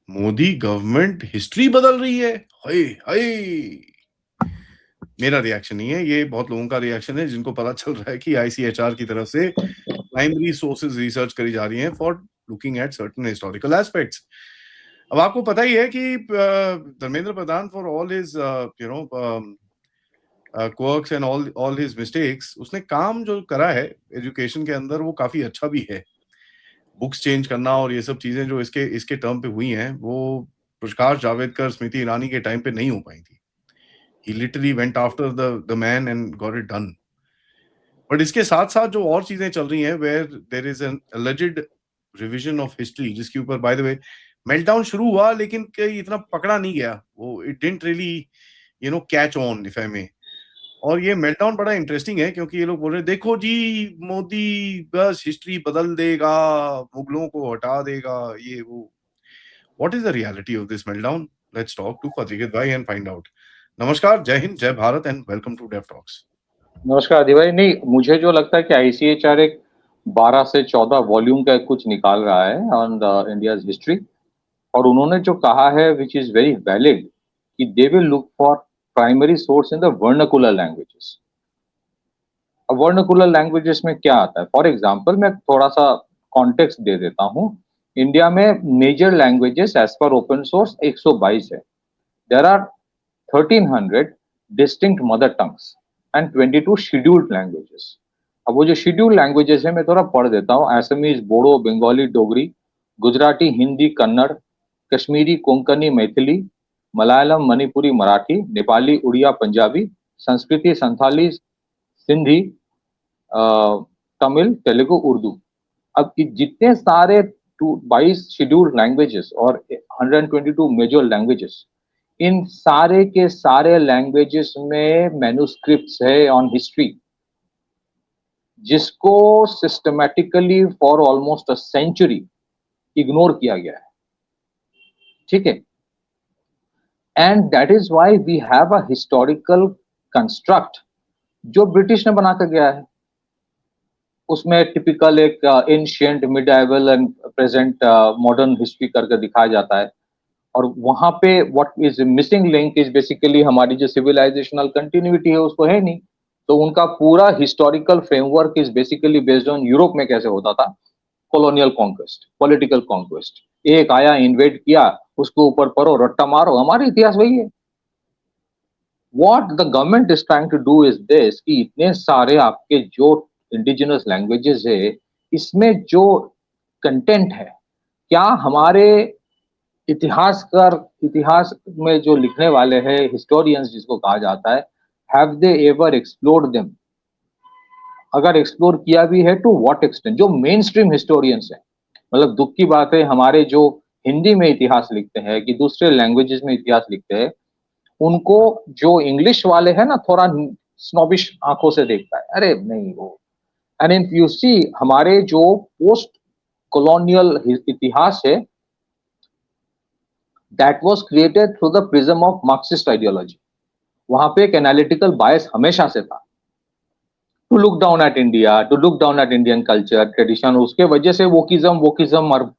Modi government history बदल रही है। हाय हाय। मेरा रिएक्शन नहीं है, ये बहुत लोगों का रिएक्शन है जिनको पता चल रहा है कि आईसीएचआर की तरफ से प्राइमरी सोर्सेज रिसर्च करी जा रही हैं for looking at certain historical aspects. अब आपको पता ही है कि Dharmendra Pradhan for all his you know quirks and all his mistakes, उसने काम जो करा है एजुकेशन के अंदर वो काफी अच्छा भी है। बुक्स चेंज करना और ये सब चीजें जो इसके इसके टर्म पे हुई हैं, वो प्रकाश जावड़ेकर, स्मृति ईरानी के टाइम पे नहीं हो पाई थी। He literally went after the man and got it done. But इसके साथ साथ जो और चीजें चल रही हैं, where there is an alleged revision of history, जिसके ऊपर बाय द वे मेल्टडाउन शुरू हुआ, लेकिन कहीं इतना पकड़ा नहीं गया। वो it didn't really catch on, if I may. और ये मेल्टडाउन बड़ा इंटरेस्टिंग है, क्योंकि ये लोग बोल रहे हैं देखो जी, मोदी बस हिस्ट्री बदल देगा, मुगलों को हटा देगा, ये वो। What is the reality of this meltdown? Let's talk to Pathiket भाई एंड फाइंड आउट। नमस्कार, जय हिंद, जय Bharat and welcome to Dev talks. नमस्कार आदि भाई। नहीं, मुझे जो लगता है कि आईसीएचआर एक 12 से 14 वॉल्यूम का कुछ निकाल रहा है ऑन इंडियाज हिस्ट्री, और उन्होंने जो कहा है विच इज वेरी वैलिड कि they will look for primary source in the vernacular languages. अब वर्नाकुलर लैंग्वेजेस में क्या आता है? फॉर एग्जांपल मैं थोड़ा सा कॉन्टेक्स्ट दे देता हूँ। इंडिया में major languages as per open source 122 है। There are 1300 distinct mother tongues and 22 scheduled languages. अब वो जो शेड्यूल्ड लैंग्वेजेस है मैं थोड़ा पढ़ देता हूँ। असमीज, बोडो, बंगाली, डोगरी, गुजराती, हिंदी, कन्नड़, कश्मीरी, कोंकणी, मैथिली, मलयालम, मणिपुरी, मराठी, नेपाली, उड़िया, पंजाबी, संस्कृति, संथाली, सिंधी, तमिल, तेलुगु, उर्दू। अब जितने सारे 22 शेड्यूल्ड लैंग्वेजेस और 122 मेजर लैंग्वेजेस, इन सारे के सारे लैंग्वेजेस में मैन्युस्क्रिप्ट्स है ऑन हिस्ट्री, जिसको systematically for almost a century ignore किया गया है। ठीक है। And that is why we have a historical construct जो ब्रिटिश ने बना कर गया है। उसमें टिपिकल एक ancient, medieval and present modern history करके दिखाया जाता है। और वहां पे what is missing link is basically हमारी जो सिविलाइजेशनल कंटिन्यूटी है उसको है नहीं। तो उनका पूरा historical framework is basically based on Europe में कैसे होता था, कॉलोनियल कॉन्क्वेस्ट, पॉलिटिकल कॉन्क्वेस्ट। एक आया, इन्वेड किया, उसके ऊपर पढ़ो, रट्टा मारो। हमारा इतिहास वही है। What the government is trying to do is this कि इतने सारे आपके जो इंडिजिनस लैंग्वेजेस है, इसमें जो कंटेंट है, क्या हमारे इतिहासकार, इतिहास में जो लिखने वाले हैं, हिस्टोरियंस जिसको कहा जाता है, have they ever explored them? अगर एक्सप्लोर किया भी है तो व्हाट एक्सटेंट? जो मेन स्ट्रीम हिस्टोरियंस है, मतलब दुख की बात है, हमारे जो हिंदी में इतिहास लिखते हैं कि दूसरे लैंग्वेजेस में इतिहास लिखते हैं, उनको जो इंग्लिश वाले हैं ना, थोड़ा स्नॉबिश आंखों से देखता है, अरे नहीं वो। एंड इफ यू सी, हमारे जो पोस्ट कॉलोनियल इतिहास है, that was created through the prism of Marxist ideology. वहां पे एक एनालिटिकल बायस हमेशा से था, to look down at India, to look down at Indian culture, tradition. उसके वजह से वोकिज्म और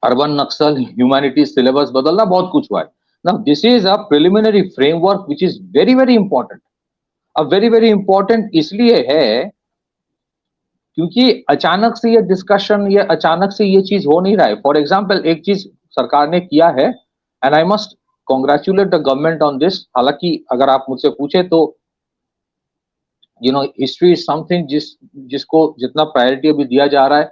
अर्बन नक्सल, ह्यूमैनिटीज सिलेबस बदलना, बहुत कुछ हुआ है। Now this is a preliminary framework which is very very important. अब वेरी वेरी इंपॉर्टेंट इसलिए है क्योंकि अचानक से ये डिस्कशन, ये अचानक से ये चीज हो नहीं रहा है। फॉर एग्जाम्पल, एक चीज सरकार ने किया है, and I must congratulate the government on this. हालांकि अगर आप मुझसे पूछे तो हिस्ट्री इज समथिंग जिसको जितना प्रायोरिटी अभी दिया जा रहा है,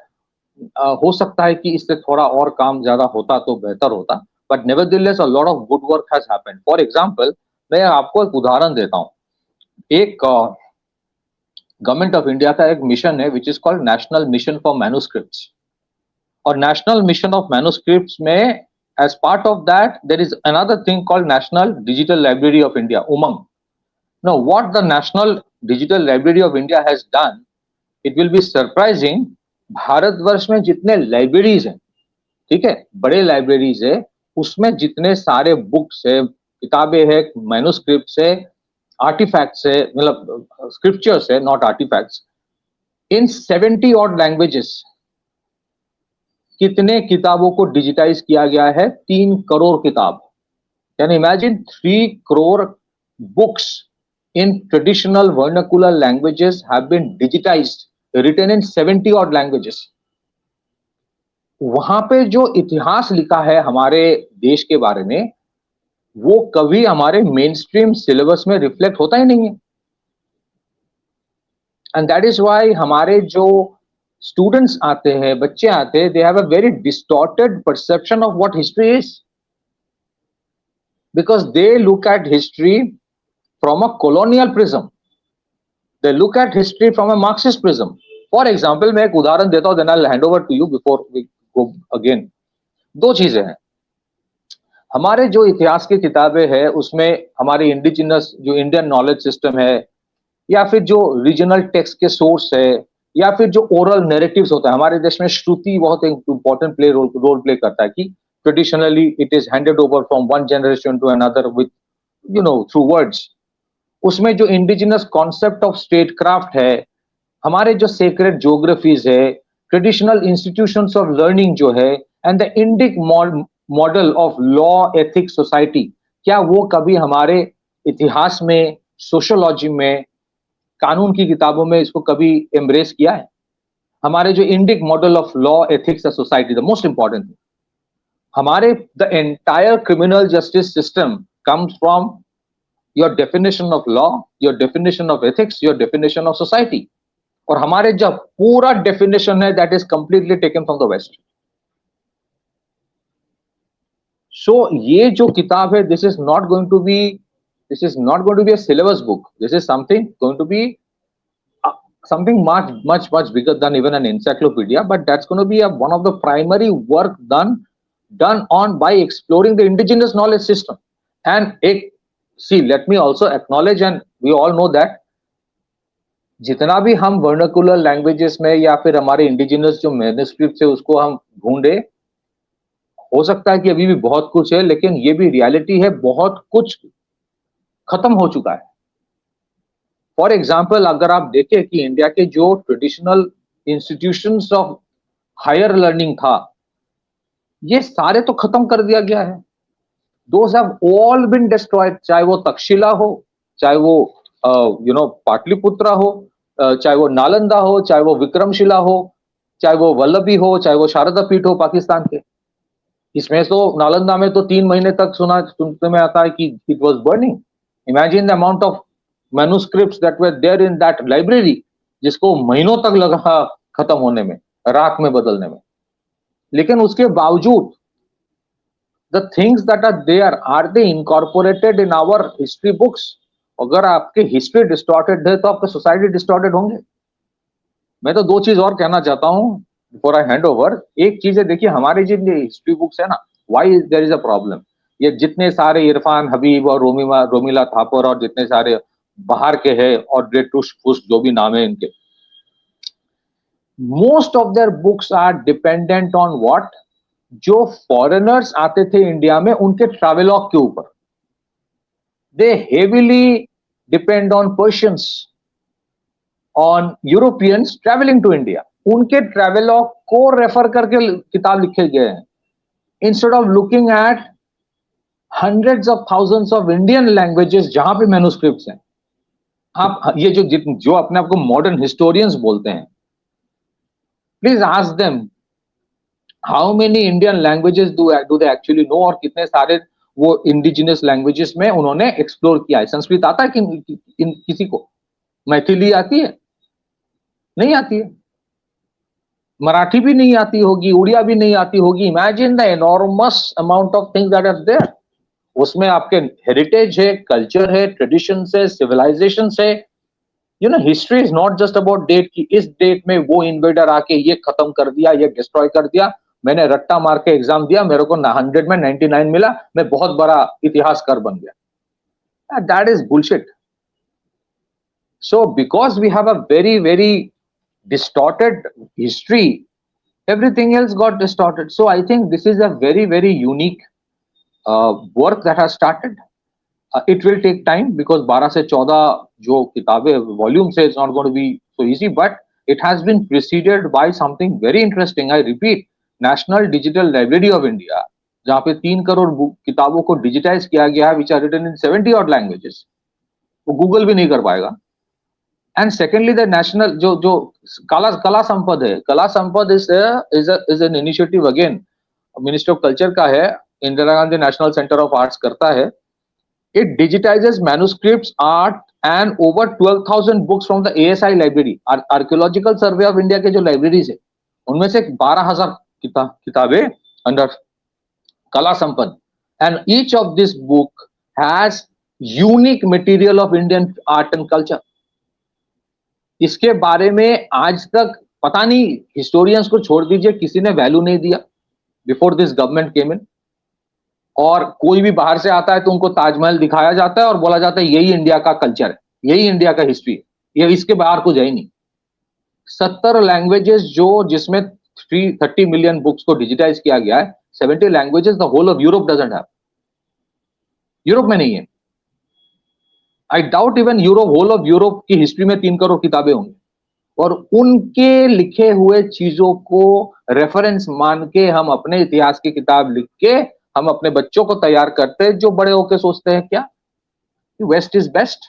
हो सकता है कि इससे थोड़ा और काम ज्यादा होता तो बेहतर होता। But nevertheless a lot of good work has happened. For example, मैं आपको एक उदाहरण देता हूँ। एक गवर्नमेंट ऑफ इंडिया का एक मिशन है which is called national mission for manuscripts. और नेशनल मिशन ऑफ मैन्युस्क्रिप्ट्स में as part of that there is another thing called national digital library of India, Umang. Now what the national digital library of India has done, it will be surprising. Bharatvarsha में जितने libraries हैं, ठीक है, बड़े libraries है, उसमें जितने सारे बुक्स है, किताबें है, मैन्युस्क्रिप्ट्स है, आर्टिफैक्ट्स है, मतलब स्क्रिप्चर्स है, not artifacts, in 70 odd languages, कितने किताबों को डिजिटाइज किया गया है? 3 करोड़ किताब। Can imagine 3 crore books in traditional vernacular languages have been digitized, written in 70 odd languages. वहां पे जो इतिहास लिखा है हमारे देश के बारे में, वो कभी हमारे मेन स्ट्रीम सिलेबस में रिफ्लेक्ट होता ही नहीं है। एंड दैट इज वाई हमारे जो स्टूडेंट्स आते हैं, बच्चे आते हैं, they have a very distorted perception of what history is, because they look at history from a colonial prism. They look at history from a Marxist prism. For example, मैं एक उदाहरण देता हूं, then I'll hand over to you before we go again. 2 चीजें हैं। हमारे जो इतिहास की किताबें हैं उसमें हमारे इंडिजिनस जो इंडियन नॉलेज सिस्टम है, या फिर जो रीजनल टेक्स्ट के सोर्स है, या फिर जो ओरल नैरेटिव्स होता है, हमारे देश में श्रुति बहुत एक इंपॉर्टेंट रोल प्ले करता है कि traditionally it is handed over from one generation to another with through words. उसमें जो indigenous concept of statecraft है, हमारे जो सेक्रेट ज्योग्राफीज है, ट्रेडिशनल इंस्टीट्यूशंस ऑफ लर्निंग जो है, and the Indic model of law ethics society, क्या वो कभी हमारे इतिहास में, सोशियोलॉजी में, कानून की किताबों में इसको कभी एम्ब्रेस किया है? हमारे जो Indic model of law ethics society, the most important, हमारे the entire criminal justice system comes from your definition of law, your definition of ethics, your definition of society. और हमारे जब पूरा definition है, that is completely taken from the West. So ये जो किताब है, this is not going to be a syllabus book. This is going to be something much bigger than even an encyclopedia, but that's going to be one of the primary work done on by exploring the indigenous knowledge system. And see, let me also acknowledge, and we all know that जितना भी हम vernacular languages में या फिर हमारे indigenous जो manuscript है उसको हम ढूंढे, हो सकता है कि अभी भी बहुत कुछ है, लेकिन ये भी रियलिटी है, बहुत कुछ खत्म हो चुका है। फॉर एग्जाम्पल, अगर आप देखें कि इंडिया के जो traditional institutions of higher learning था, ये सारे तो खत्म कर दिया गया है। Those have all been destroyed, चाहे वो तक्षशिला हो, चाहे वो पाटलिपुत्रा हो, चाहे वो नालंदा हो, चाहे वो विक्रमशिला हो, चाहे वो वल्लभी हो, चाहे वो शारदा पीठ हो पाकिस्तान के। इसमें तो नालंदा में तो 3 महीने तक सुनने में आता है कि it was burning. Imagine the amount of manuscripts that were there in that library, जिसको महीनों तक लगा खत्म होने में, राख में बदलने में। लेकिन उसके बावजूद the things that are they incorporated in our history books? अगर आपके हिस्ट्री डिस्टॉर्टेड है तो आपके सोसाइटी डिस्टॉर्टेड होंगे। मैं तो 2 चीज और कहना चाहता हूं बिफोर आई हैंड ओवर। एक चीज है, देखिए हमारे जितने हिस्ट्री बुक्स है ना, why there is a problem, ये जितने सारे इरफान हबीब और रोमिला थापर और जितने सारे बाहर के हैं और ग्रेटुश फुस्ट जो भी नाम है इनके, most of their books are dependent on what, जो फॉरेनर्स आते थे इंडिया में उनके ट्रैवलॉग के ऊपर। They heavily depend on Persians, on Europeans travelling to India. उनके ट्रैवलॉग को रेफर करके किताब लिखे गए हैं, instead of looking at hundreds of thousands of Indian languages जहां पे मैन्युस्क्रिप्ट्स हैं। आप ये जो अपने आप को मॉडर्न हिस्टोरियंस बोलते हैं, please ask them how many Indian languages do they actually know, और कितने सारे वो इंडिजिनस लैंग्वेजेस में उन्होंने एक्सप्लोर किया है। संस्कृत आता है कि किसी को? मैथिली आती है? नहीं आती है। मराठी भी नहीं आती होगी, उड़िया भी नहीं आती होगी। Imagine the enormous amount of things that are there. उसमें आपके हेरिटेज है, कल्चर है, ट्रेडिशन है, सिविलाइजेशन है। History is not just about date की इस डेट में वो इन्वेडर आके ये खत्म कर दिया, ये डिस्ट्रॉय कर दिया, मैंने रट्टा मार के एग्जाम दिया, मेरे को 100 में 99 मिला, मैं बहुत बड़ा इतिहासकार बन गया। That is bullshit. So because we have a very very distorted history, everything else got distorted. So I think this is a very very unique work that has started. It will take time because 12 से 14 जो किताबें volume से, it's not going to be so easy, but it has been preceded by something very interesting. I repeat, national digital library of India, जहां पे 3 करोड़ किताबों को digitise किया गया है, which are written in 70 odd languages, वो Google भी नहीं कर पाएगा। एंड सेकेंडली द नेशनल जो जो कला संपद है, Kala Sampada is an initiative again ministry of culture का है, Indira Gandhi national centre of arts करता है। It digitises manuscripts, art and over 12,000 books from the ASI library, archaeological survey of India के जो लाइब्रेरीज है उनमें से 12,000 किताबें under Kala Sampada, and each of this book has unique material of Indian art and culture. इसके बारे में आज तक पता नहीं, हिस्टोरियंस को छोड़ दीजिए, किसी ने वैल्यू नहीं दिया बिफोर दिस गवर्नमेंट केम इन। और कोई भी बाहर से आता है तो उनको ताजमहल दिखाया जाता है और बोला जाता है यही इंडिया का कल्चर है, यही इंडिया का हिस्ट्री है, ये इसके बाहर कुछ है ही नहीं। 70 लैंग्वेजेस जो जिसमें 30 मिलियन बुक्स को डिजिटाइज किया गया है, 70 languages the whole of Europe doesn't have, Europe में नहीं है। I doubt even Europe, whole of Europe की हिस्ट्री में 3 करोड़ किताबें होंगी, और उनके लिखे हुए चीजों को रेफरेंस मान के हम अपने इतिहास की किताब लिख के हम अपने बच्चों को तैयार करते हैं, जो बड़े होकर सोचते हैं क्या west is best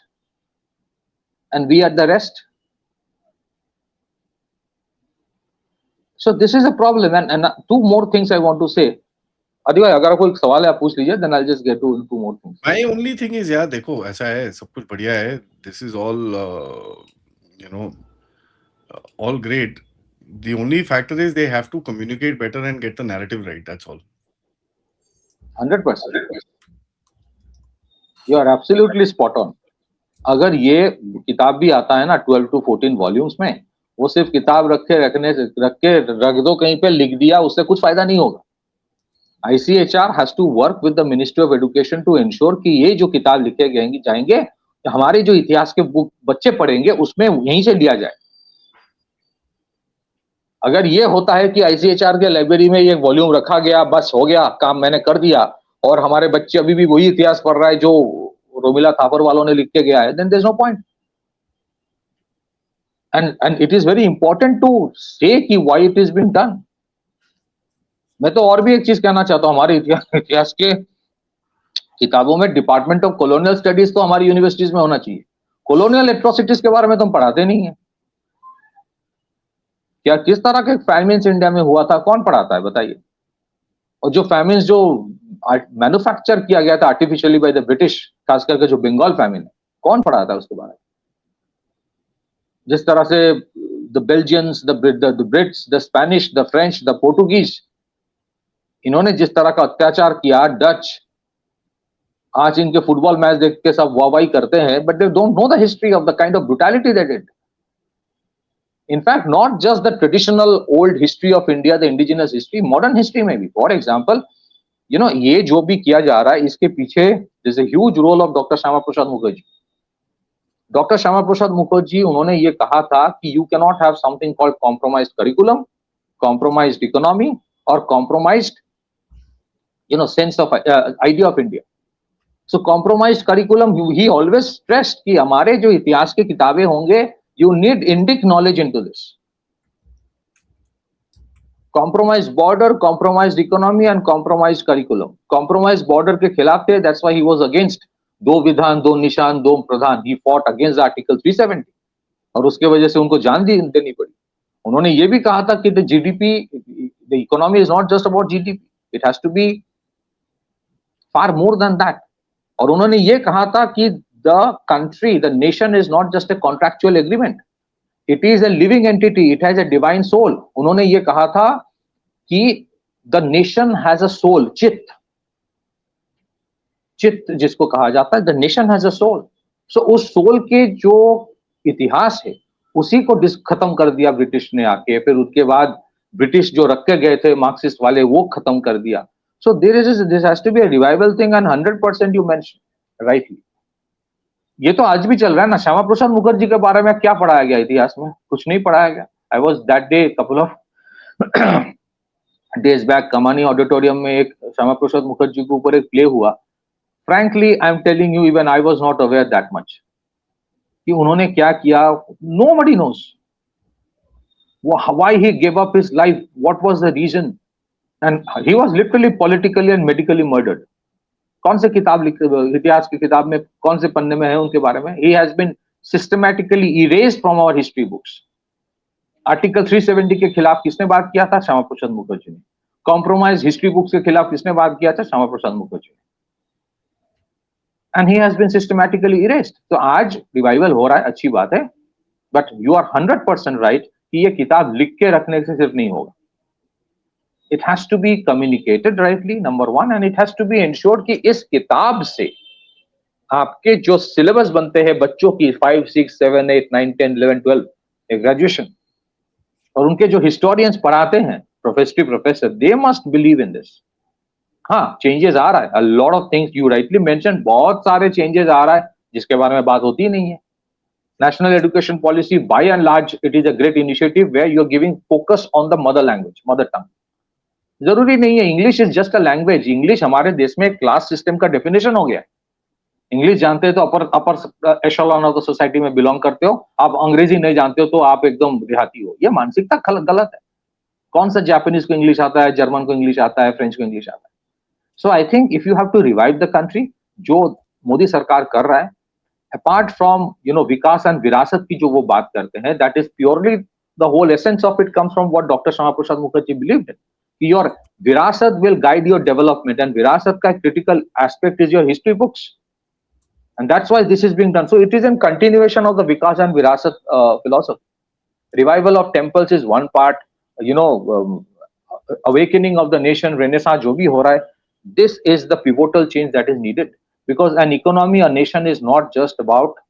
and we are the rest. So this is a problem and two more things I want to say. अदी भाई अगर कोई सवाल है आप पूछ लीजिए, then I just get to two more things. My only thing is यार देखो ऐसा है, सब कुछ बढ़िया है, this is all you know all great. The only factor is they have to communicate better and get the narrative right. That's all. 100%. You are absolutely spot on. अगर ये किताब भी आता है ना 12 to 14 वॉल्यूम्स में, वो सिर्फ किताब रख दो कहीं पे, लिख दिया, उससे कुछ फायदा नहीं होगा। ICHR has to work with the Ministry of Education to ensure कि ये जो किताब लिखे जाएंगे हमारे जो इतिहास के बुक बच्चे पढ़ेंगे उसमें यहीं से लिया जाए। अगर ये होता है कि ICHR के लाइब्रेरी में ये वॉल्यूम रखा गया, बस हो गया काम, मैंने कर दिया, और हमारे बच्चे अभी भी वही इतिहास पढ़ रहा है जो रोमिला थापर वालों ने लिख के गया है, then there's no point. And it is very important to say कि why it is being done. मैं तो और भी एक चीज कहना चाहता हूँ, हमारे इतिहास के किताबों में डिपार्टमेंट ऑफ कॉलोनियल स्टडीज तो हमारी यूनिवर्सिटीज में होना चाहिए। कॉलोनियल एट्रोसिटीज के बारे में तो हम पढ़ाते नहीं है। क्या किस तरह के फैमिन्स इंडिया में हुआ था, कौन पढ़ाता है बताइए? और जो फैमिन्स जो मैन्युफैक्चर किया गया था आर्टिफिशियली बाय द ब्रिटिश, खास करके जो बंगाल फैमिन है, कौन पढ़ाता है उसके बारे में? जिस तरह से the Belgians, the Brits, the Spanish, the French, the Portuguese, इन्होंने जिस तरह का अत्याचार किया, डच, आज इनके फुटबॉल मैच देख के सब वाहवाही करते हैं, but they don't know the history of the kind of brutality they did. In fact, not just the traditional old history of India, the indigenous history, modern history में भी। For example, you know, ये जो भी किया जा रहा है, इसके पीछे there's a huge role of Dr. Shyama Prasad Mukherjee. Doctor Shyama Prasad Mukherjee, उन्होंने ये कहा था कि you cannot have something called compromised curriculum, compromised economy, और compromised, you know, sense of idea of India. So compromised curriculum, he always stressed कि हमारे जो इतिहास के किताबें होंगे, you need Indic knowledge into this. Compromised border, compromised economy and compromised curriculum. Compromised border के खिलाफ थे, that's why he was against दो विधान, दो निशान, दो प्रधान. He fought against Article 370 और उसके वजह से उनको जान देनी पड़ी। उन्होंने ये भी कहा था कि the GDP, the economy is not just about GDP, it has to be far more than that. और उन्होंने ये कहा था कि the country, the nation is not just a contractual agreement. It is a living entity. It has a divine soul. उन्होंने ये कहा था कि the nation has a soul, चित्त, चित्त जिसको कहा जाता है, the nation has a soul. So उस soul के जो इतिहास है, उसी को खत्म कर दिया ब्रिटिश ने आके। फिर उसके बाद ब्रिटिश जो रख के गए थे मार्क्सिस्ट वाले, वो खत्म कर दिया। So this has to be a revival thing, and 100% you mentioned rightly. ये तो आज भी चल रहा है ना। श्यामा प्रसाद मुखर्जी के बारे में क्या पढ़ाया गया इतिहास में? कुछ नहीं पढ़ाया गया। I was that day couple of days back, कमानी ऑडिटोरियम में एक श्यामा प्रसाद मुखर्जी के ऊपर एक प्ले हुआ। Frankly I am telling you, even I was not aware that much कि उन्होंने क्या किया। Nobody knows why he give up his life, what was the reason. and he was literally politically and medically murdered. कौन से किताब इतिहास की किताब में कौन से पन्ने में है उनके बारे में? He has been systematically erased from our history books. Article 370 के खिलाफ किसने बात किया था? श्यामा प्रसाद मुखर्जी ने. कॉम्प्रोमाइज हिस्ट्री बुक्स के खिलाफ किसने बात किया था? श्यामा प्रसाद मुखर्जी ने. And he has been systematically erased. तो आज रिवाइवल हो रहा है, अच्छी बात है, बट यू आर 100% राइट कि ये किताब लिख के रखने से सिर्फ नहीं होगा. It has to be communicated rightly, number one, and it has to be ensured कि इस किताब से आपके जो सिलेबस बनते हैं बच्चों की 5, 6, 7, 8, 9, 10, 11, 12, ग्रेजुएशन, और उनके जो हिस्टोरियंस पढ़ाते हैं, professor, they must believe in this. हाँ, चेंजेस आ रहा है, a lot of things you rightly mentioned, बहुत सारे चेंजेस आ रहा है जिसके बारे में बात होती नहीं है. National education policy, by and large, it is a great initiative where you are giving focus on the mother language, mother tongue. जरूरी नहीं है English is just a language. English हमारे देश में क्लास सिस्टम का डेफिनेशन हो गया. English जानते हो तो अपर एशेलॉन ऑफ द सोसाइटी में बिलोंग करते हो. आप अंग्रेजी नहीं जानते हो तो आप एकदम देहाती हो. ये मानसिकता गलत है. कौन सा जापानीज को इंग्लिश आता है, जर्मन को इंग्लिश आता है, फ्रेंच को इंग्लिश आता है? So I think if you have to revive the country, जो मोदी सरकार कर रहा है, अपार्ट फ्रॉम विकास एंड विरासत की जो वो बात करते हैं, that is purely the whole essence of it comes from what doctor Shyama Prasad Mukherjee believed in. Your virasat will guide your development, and virasat ka critical aspect is your history books, and that's why this is being done. So it is in continuation of the vikas and virasat philosophy. Revival of temples is one part, awakening of the nation, renaissance jo bhi ho raha hai, this is the pivotal change that is needed, because an economy, a nation is not just about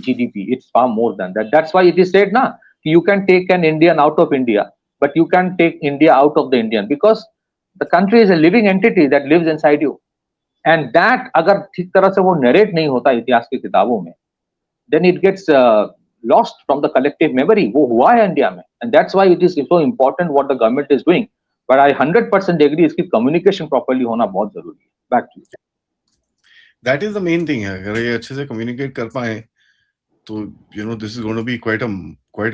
GDP, it's far more than that. That's why it is said na, you can take an Indian out of India, but you can't take India out of the Indian, because the country is a living entity that lives inside you. And that अगर ठीक तरह से वो narrate नहीं होता इतिहास की किताबों में, then it gets lost from the collective memory. वो हुआ है इंडिया में, and that's why it is so important what the government is doing. But I 100% agree, इसकी communication properly होना बहुत जरूरी है. Back to you. That is the main thing है. अगर ये अच्छे से communicate कर पाए तो this is going to be quite a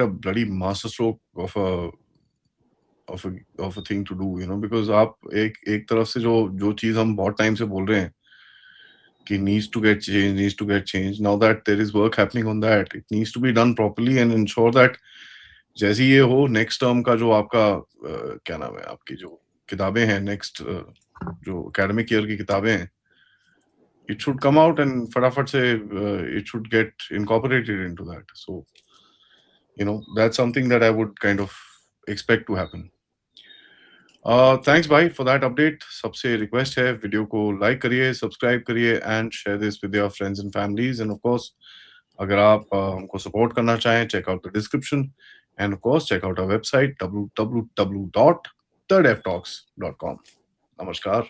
bloody masterstroke of a thing to do, because आप एक तरफ से जो चीज हम बहुत टाइम से बोल रहे हैं कि needs to get changed, now that there is work happening on that, it needs to be done properly and ensure that जैसे ये हो नेक्स्ट टर्म का जो आपका क्या नाम है, आपकी जो किताबें हैं नेक्स्ट जो एकेडमिक ईयर की किताबें हैं, it should come out and फटाफट से it should get incorporated into that. So that's something that I would kind of expect to happen. Thanks भाई for that update. सबसे रिक्वेस्ट है वीडियो को लाइक करिए, सब्सक्राइब करिए and share this with your friends and families. And of course अगर आप हमको support करना चाहें, check out the description and of course check out our website www.thirdftalks.com. नमस्कार.